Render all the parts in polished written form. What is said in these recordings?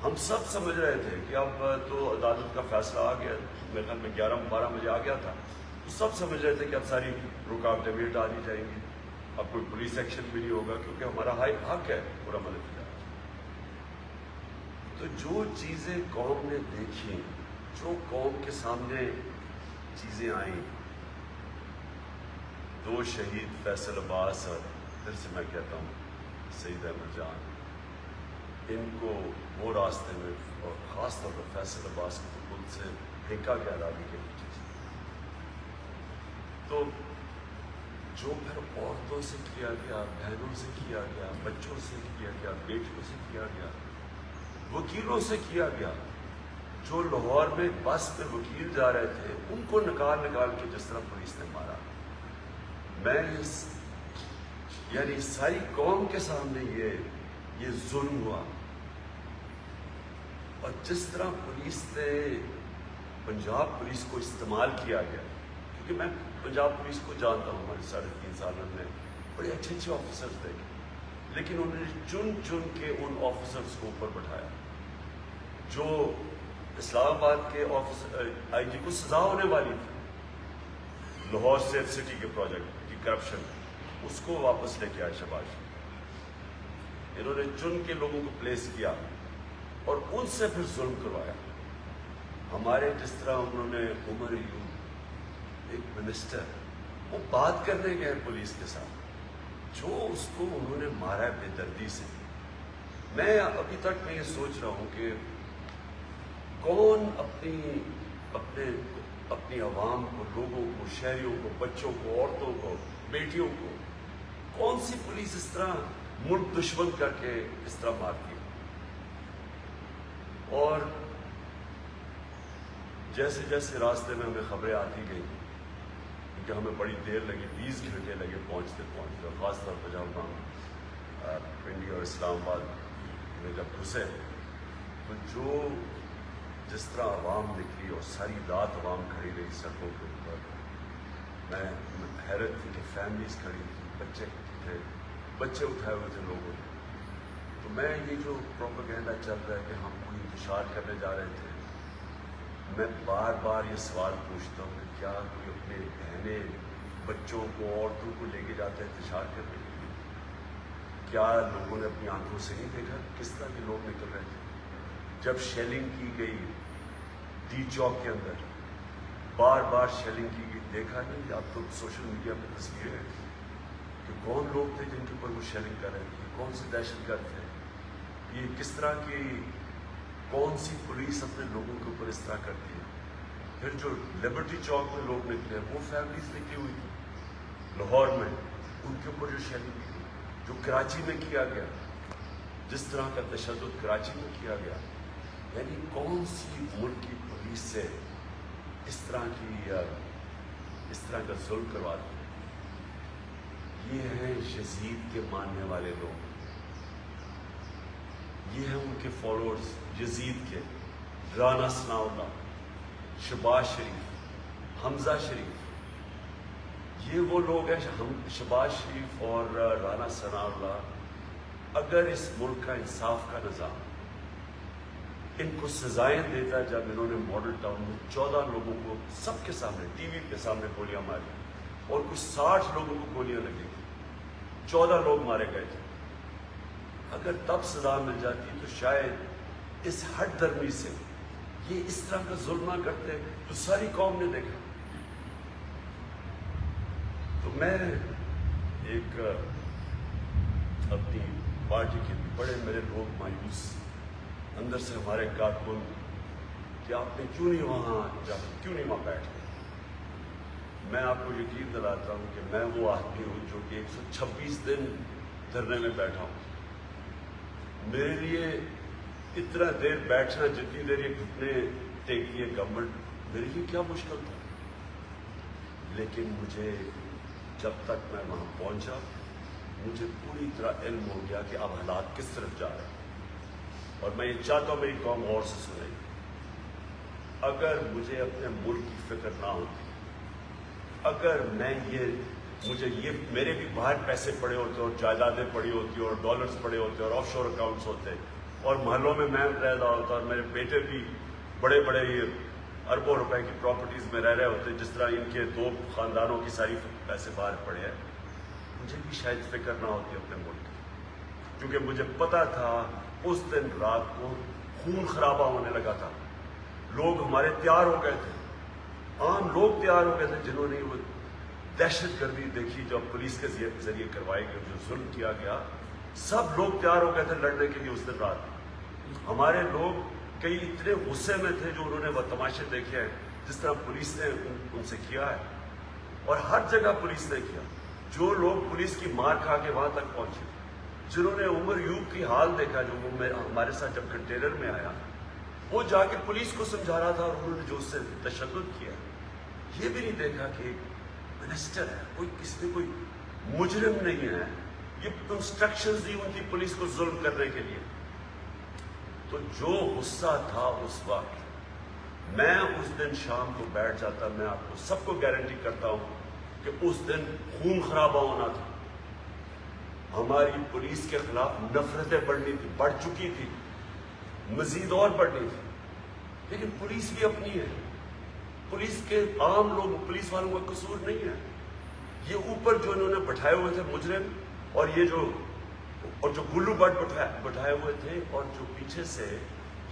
ہم سب سمجھ رہے تھے کہ اب تو عدالت کا فیصلہ آ گیا، میرے خیال میں 11-12 بجے آ گیا تھا، تو سب سمجھ رہے تھے کہ اب ساری رکاوٹیں بھی ہٹا دی جائیں گی، اب کوئی پولیس ایکشن بھی نہیں ہوگا، کیونکہ ہمارا حق ہے پورا ملک کا۔ تو جو چیزیں قوم نے دیکھی، جو قوم کے سامنے چیزیں آئیں، 2 شہید فیصل عباس اور پھر سے میں کہتا ہوں سعید احمد جان، ان کو وہ راستے میں، اور خاص طور پر فیصل عباس کو خود سے پھینکا گیا راوی کے نیچے سے، تو جو پھر عورتوں سے کیا گیا، بہنوں سے کیا گیا، بچوں سے کیا گیا، بیٹیوں سے کیا گیا، وکیلوں سے کیا گیا، جو لاہور میں بس پہ وکیل جا رہے تھے ان کو نکال کے جس طرح پولیس نے مارا، میں یعنی ساری قوم کے سامنے یہ ظلم ہوا، اور جس طرح پولیس نے پنجاب پولیس کو استعمال کیا گیا، کیونکہ میں پنجاب پولیس کو جانتا ہوں، ہمارے 3.5 سال میں بڑے اچھے آفیسرز دیکھے، لیکن انہوں نے چن کے ان آفیسرز کو اوپر بٹھایا، جو اسلام آباد کے آئی جی کو سزا ہونے والی تھی لاہور سیف سٹی کے پروجیکٹ کی کرپشن، اس کو واپس لے کے آئے شہباز، انہوں نے چن کے لوگوں کو پلیس کیا اور ان سے پھر ظلم کروایا۔ ہمارے جس طرح انہوں نے عمر ایوب ایک منسٹر، وہ بات کرنے گئے پولیس کے ساتھ، جو اس کو انہوں نے مارا ہے بے دردی سے۔ میں ابھی تک میں یہ سوچ رہا ہوں کہ کون اپنی عوام کو، لوگوں کو، شہریوں کو، بچوں کو، عورتوں کو، بیٹیوں کو، کون سی پولیس اس طرح ملک دشمن کر کے اس طرح مارتی ہے؟ اور جیسے جیسے راستے میں ہمیں خبریں آتی گئیں، کیونکہ ہمیں بڑی دیر لگی، 20 گھنٹے لگے پہنچتے اور خاص طور پر جب ہم پنڈی اور اسلام آباد میں جب گھسے، تو جس طرح عوام نکلی اور ساری رات عوام کھڑی رہی سڑکوں کے اوپر، میں حیرت تھی کہ فیملیز کھڑی تھی، بچے تھے، بچے اٹھائے ہوئے تھے لوگوں نے۔ تو میں یہ جو پروپیگنڈا چل رہا ہے کہ ہم کوئی انتشار کرنے جا رہے تھے، میں بار بار یہ سوال پوچھتا ہوں کہ کیا کوئی اپنے بہنیں، بچوں کو، عورتوں کو لے کے جاتے ہیں انتشار کرنے کے لیے؟ کیا لوگوں نے اپنی آنکھوں سے نہیں دیکھا کس طرح کے لوگ نکل رہے تھے؟ جب شیلنگ کی گئی ڈی چوک کے اندر، بار بار شیلنگ کی گئی، دیکھا نہیں؟ اب تو سوشل میڈیا پہ تصویریں ہیں کہ کون لوگ تھے جن کے اوپر وہ شیلنگ کر رہے تھے، کون سے دہشت گرد تھے، یہ کس طرح کی، کون سی پولیس اپنے لوگوں کے اوپر اس طرح کرتی ہے؟ پھر جو لبرٹی چوک میں لوگ نکلے، وہ فیملیز نکلی ہوئی تھی لاہور میں، ان کے اوپر جو شیلنگ کی، جو کراچی میں کیا گیا، جس طرح کا تشدد کراچی میں کیا گیا، یعنی کون سی ملک کی پولیس سے اس طرح کا ظلم کرواتے ہیں؟ یہ ہیں یزید کے ماننے والے لوگ، یہ ہیں ان کے فالوورز یزید کے، رانا ثناء اللہ، شہباز شریف، حمزہ شریف، یہ وہ لوگ ہیں۔ شہباز شریف اور رانا ثناء اللہ اگر اس ملک کا انصاف کا نظام ان کو سزائیں دیتا، جب انہوں نے ماڈل ٹاؤن میں 14 لوگوں کو سب کے سامنے، ٹی وی کے سامنے گولیاں ماری، اور کچھ 60 لوگوں کو گولیاں لگی تھیں، 14 لوگ مارے گئے تھے، اگر تب سزا مل جاتی تو شاید اس ہٹ درمی سے یہ اس طرح کا ظلم نہ کرتے، تو ساری قوم نے دیکھا۔ تو میں ایک اپنی پارٹی کے بڑے میرے لوگ مایوس اندر سے، ہمارے کارکن، کہ آپ نے کیوں نہیں وہاں بیٹھ گئے؟ میں آپ کو یقین دلاتا ہوں کہ میں وہ آدمی ہوں جو کہ 126 دن دھرنے میں بیٹھا ہوں۔ میرے لیے اتنا دیر بیٹھنا، جتنی دیر یہ گھٹنے ٹیکتی ہے گورنمنٹ، میرے لیے کیا مشکل تھا، لیکن مجھے جب تک میں وہاں پہنچا، مجھے پوری طرح علم ہو گیا کہ اب حالات کس طرف جا رہے ہیں، اور میں یہ چاہتا ہوں میری قوم غور سے سنے۔ اگر مجھے اپنے ملک کی فکر نہ ہوتی، اگر میرے بھی باہر پیسے پڑے ہوتے اور جائیدادیں پڑی ہوتی اور ڈالرز پڑے ہوتے اور آف شور اکاؤنٹس ہوتے، اور محلوں میں رہ رہا ہوتا اور میرے بیٹے بھی بڑے بڑے یہ اربوں روپے کی پراپرٹیز میں رہ رہے ہوتے، جس طرح ان کے 2 خاندانوں کی ساری پیسے باہر پڑے ہیں، مجھے بھی شاید فکر نہ ہوتی اپنے ملک کی، کیونکہ مجھے پتا تھا اس دن رات کو خون خرابہ ہونے لگا تھا. لوگ ہمارے تیار ہو گئے تھے، عام لوگ تیار ہو گئے تھے جنہوں نے وہ دہشت گردی دیکھی جو پولیس کے ذریعے کروائی گئی، جو ظلم کیا گیا. سب لوگ تیار ہو گئے تھے لڑنے کے لیے اس دن رات. ہمارے لوگ کئی اتنے غصے میں تھے جو انہوں نے وہ تماشے دیکھے ہیں جس طرح پولیس نے ان سے کیا ہے، اور ہر جگہ پولیس نے کیا. جو لوگ پولیس کی مار کھا کے وہاں تک پہنچے، جنہوں نے عمر یوب کی حال دیکھا جو وہ ہمارے ساتھ جب کنٹینر میں آیا، وہ جا کے پولیس کو سمجھا رہا تھا اور انہوں نے جو اس سے تشدد کیا، یہ بھی نہیں دیکھا کہ ایک منسٹر ہے، کوئی کس میں کوئی مجرم نہیں ہے، یہ انسٹرکشنز دی ان کی پولیس کو ظلم کرنے کے لیے. تو جو غصہ تھا اس وقت، میں اس دن شام کو بیٹھ جاتا، میں آپ کو سب کو گارنٹی کرتا ہوں کہ اس دن خون خرابہ ہونا تھا. ہماری پولیس کے خلاف نفرتیں بڑھنی تھی، بڑھ چکی تھی، مزید اور بڑھنی تھی. لیکن پولیس بھی اپنی ہے، پولیس کے عام لوگ، پولیس والوں کا قصور نہیں ہے. یہ اوپر جو انہوں نے بٹھائے ہوئے تھے مجرم، اور یہ جو گلو بٹ بٹھائے ہوئے تھے، اور جو پیچھے سے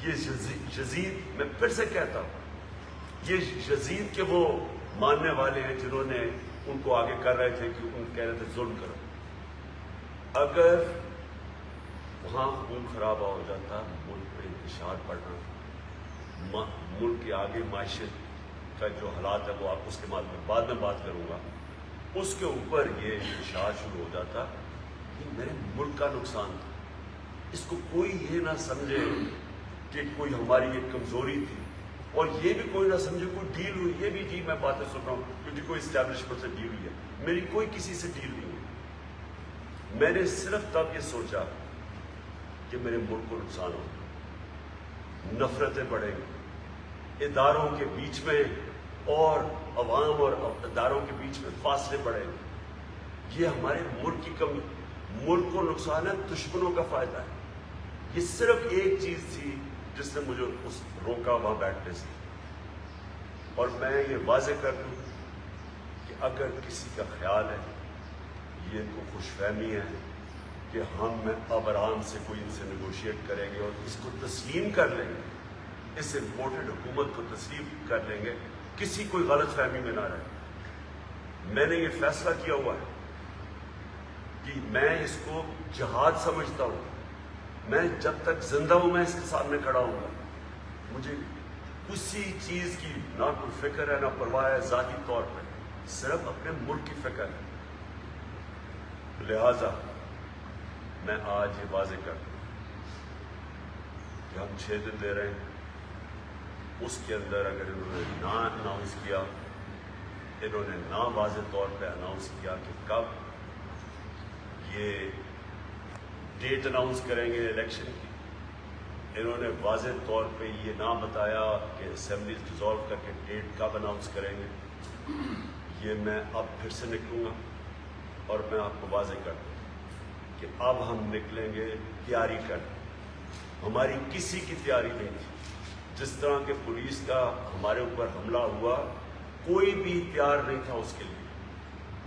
یہ یزید، میں پھر سے کہتا ہوں، یہ یزید کے وہ ماننے والے ہیں جنہوں نے ان کو آگے کر رہے تھے کہ ان کہہ رہے تھے ظلم کرو. اگر وہاں خون خرابہ ہو جاتا، ملک میں انتشار بڑھنا، ملک کے آگے معیشت کا جو حالات ہے وہ آپ اس کے بعد میں بات کروں گا، اس کے اوپر یہ انتشار شروع ہو جاتا، یہ میرے ملک کا نقصان تھا. اس کو کوئی یہ نہ سمجھے کہ کوئی ہماری یہ کمزوری تھی، اور یہ بھی کوئی نہ سمجھے کوئی ڈیل ہوئی. یہ بھی جی میں باتیں سن رہا ہوں کیونکہ کوئی اسٹیبلشمنٹ سے ڈیل ہوئی ہے، میری کوئی کسی سے ڈیل نہیں ہوئی. میں نے صرف تب یہ سوچا کہ میرے ملک کو نقصان ہوگا، نفرتیں بڑھیں گی، اداروں کے بیچ میں اور عوام اور اداروں کے بیچ میں فاصلے بڑھیں گے. یہ ہمارے ملک کی کمی، ملک کو نقصان ہے، دشمنوں کا فائدہ ہے. یہ صرف ایک چیز تھی جس نے مجھے روکا وہاں بیٹھنے سے. اور میں یہ واضح کر دوں کہ اگر کسی کا خیال ہے، یہ ان کو خوش فہمی ہے کہ ہم اب آرام سے کوئی ان سے نیگوشیٹ کریں گے اور اس کو تسلیم کر لیں گے، اس امپورٹڈ حکومت کو تسلیم کر لیں گے، کسی کوئی غلط فہمی میں نہ رہے. میں نے یہ فیصلہ کیا ہوا ہے کہ میں اس کو جہاد سمجھتا ہوں. میں جب تک زندہ ہوں میں اس کے سامنے کھڑا ہوں گا. مجھے کسی چیز کی نہ کوئی فکر ہے، نہ پرواہ ہے ذاتی طور پہ، صرف اپنے ملک کی فکر ہے. لہذا میں آج یہ واضح کرتا ہوں کہ ہم 6 دن دے رہے ہیں. اس کے اندر اگر انہوں نے نہ اناؤنس کیا، انہوں نے نہ واضح طور پہ اناؤنس کیا کہ کب یہ ڈیٹ اناؤنس کریں گے الیکشن کی، انہوں نے واضح طور پہ یہ نہ بتایا کہ اسمبلی ڈیزالو کر کے ڈیٹ کب اناؤنس کریں گے، یہ میں اب پھر سے نکلوں گا اور میں آپ کو واضح کر دوں کہ اب ہم نکلیں گے تیاری کر. ہماری کسی کی تیاری نہیں تھی. جس طرح کہ پولیس کا ہمارے اوپر حملہ ہوا، کوئی بھی تیار نہیں تھا اس کے لیے.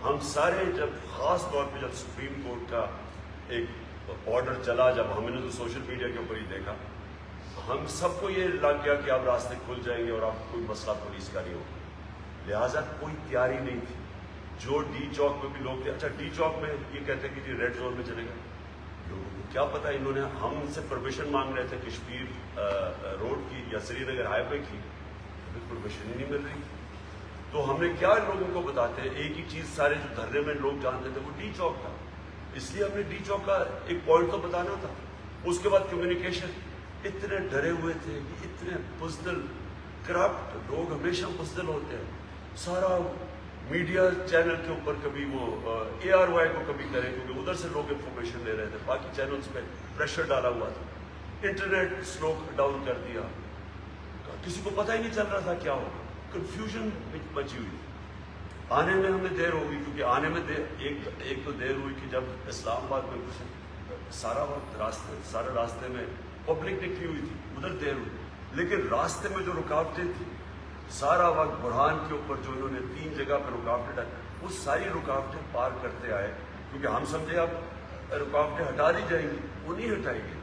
ہم سارے جب خاص طور پہ جب سپریم کورٹ کا ایک آرڈر چلا، جب ہم نے تو سوشل میڈیا کے اوپر ہی دیکھا، ہم سب کو یہ لگ گیا کہ اب راستے کھل جائیں گے اور اب کوئی مسئلہ پولیس کا نہیں ہوگا. لہٰذا کوئی تیاری نہیں تھی. جو ڈی چوک میں بھی لوگ تھے، اچھا ڈی چوک میں یہ کہتے ہیں کہ ریڈ زون میں چلے گئے، لوگوں کو کیا پتا. انہوں نے ہم سے پرمیشن مانگ رہے تھے کشمیر روڈ کی یا سری نگر ہائی وے کی، ہمیں پرمیشن ہی نہیں مل رہی. تو ہم نے کیا لوگوں کو بتاتے ہیں، ایک ہی چیز سارے جو دھرنے میں لوگ جانتے تھے وہ ڈی چوک تھا. اس لیے ہم نے ڈی چوک کا ایک پوائنٹ تو بتانا تھا. اس کے بعد کمیونیکیشن، اتنے ڈرے ہوئے تھے کہ اتنے بزدل کرپٹ لوگ ہمیشہ بزدل ہوتے ہیں. سارا میڈیا چینل کے اوپر کبھی وہ ARY کو کبھی کریں کیونکہ ادھر سے لوگ انفارمیشن لے رہے تھے، باقی چینلز پہ پریشر ڈالا ہوا تھا. انٹرنیٹ سلو ڈاؤن کر دیا، کسی کو پتہ ہی نہیں چل رہا تھا کیا ہوگا. کنفیوژن مچی ہوئی. آنے میں ہمیں دیر ہوگی کیونکہ آنے میں ایک تو دیر ہوئی کہ جب اسلام آباد میں کچھ سارا راستے میں پبلک نکلی ہوئی تھی، ادھر دیر ہوئی، لیکن راستے میں جو رکاوٹیں تھیں سارا وقت برہان کے اوپر جو انہوں نے 3 جگہ پہ رکاوٹیں ڈالی، وہ ساری رکاوٹیں پار کرتے آئے، کیونکہ ہم سمجھے اب رکاوٹیں ہٹا دی جائیں گی، وہ نہیں ہٹائی گئی۔